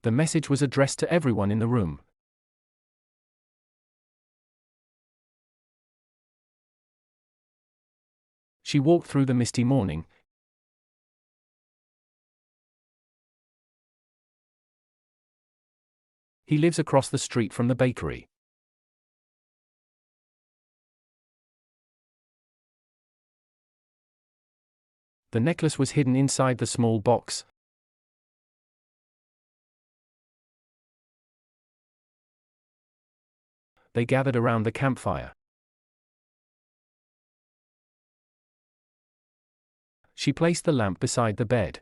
The message was addressed to everyone in the room. She walked through the misty morning. He lives across the street from the bakery. The necklace was hidden inside the small box. They gathered around the campfire. She placed the lamp beside the bed.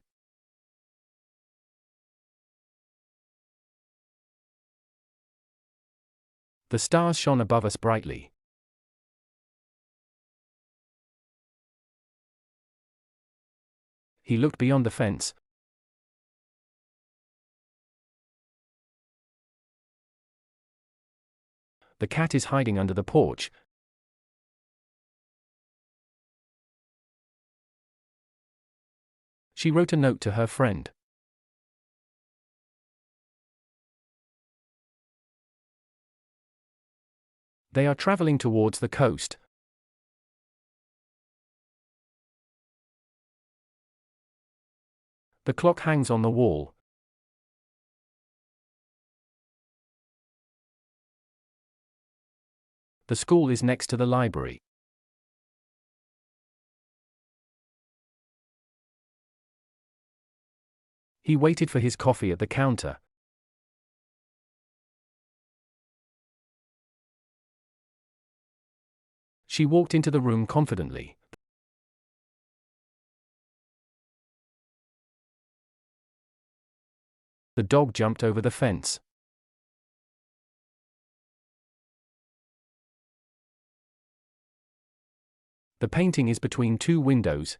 The stars shone above us brightly. He looked beyond the fence. The cat is hiding under the porch. She wrote a note to her friend. They are traveling towards the coast. The clock hangs on the wall. The school is next to the library. He waited for his coffee at the counter. She walked into the room confidently. The dog jumped over the fence. The painting is between two windows.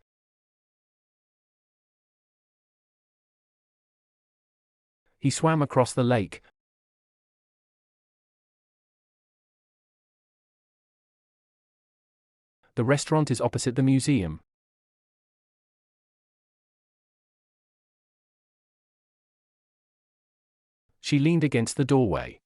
He swam across the lake. The restaurant is opposite the museum. She leaned against the doorway.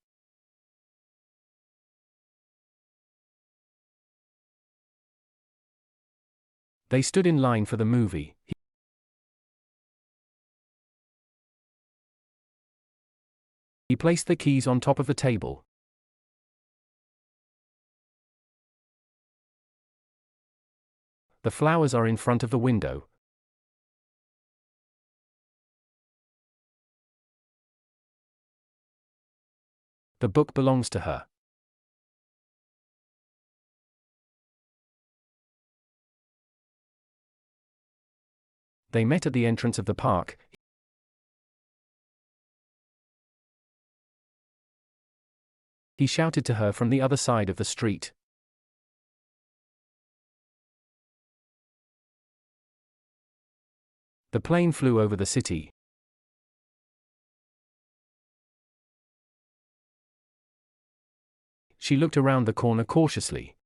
They stood in line for the movie. He placed the keys on top of the table. The flowers are in front of the window. The book belongs to her. They met at the entrance of the park. He shouted to her from the other side of the street. The plane flew over the city. She looked around the corner cautiously.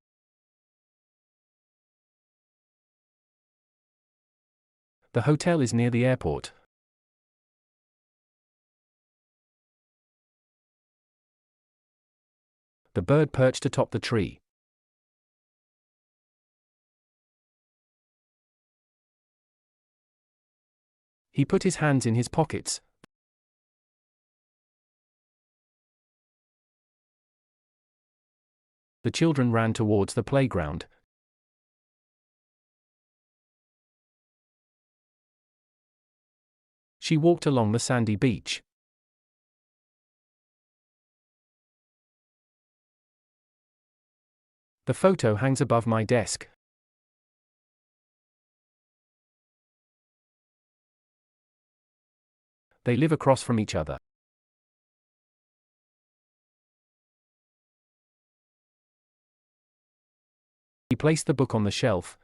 The hotel is near the airport. The bird perched atop the tree. He put his hands in his pockets. The children ran towards the playground. She walked along the sandy beach. The photo hangs above my desk. They live across from each other. He placed the book on the shelf.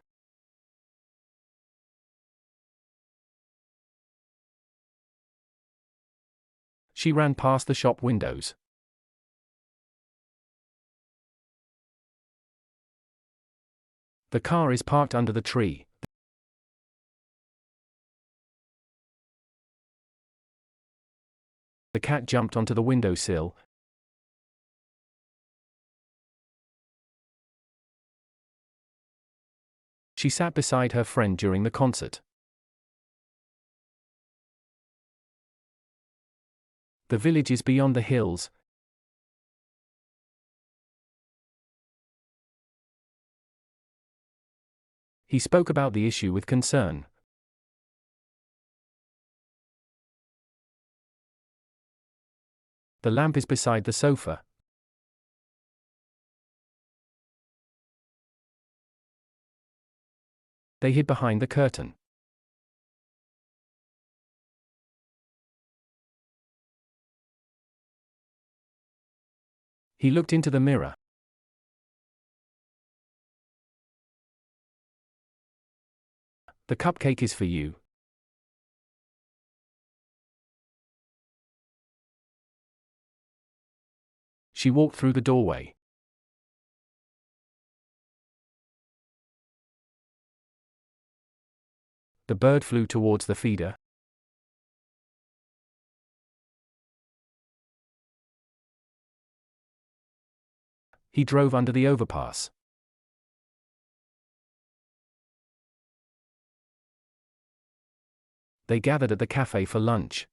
She ran past the shop windows. The car is parked under the tree. The cat jumped onto the windowsill. She sat beside her friend during the concert. The village is beyond the hills. He spoke about the issue with concern. The lamp is beside the sofa. They hid behind the curtain. He looked into the mirror. The cupcake is for you. She walked through the doorway. The bird flew towards the feeder. He drove under the overpass. They gathered at the cafe for lunch.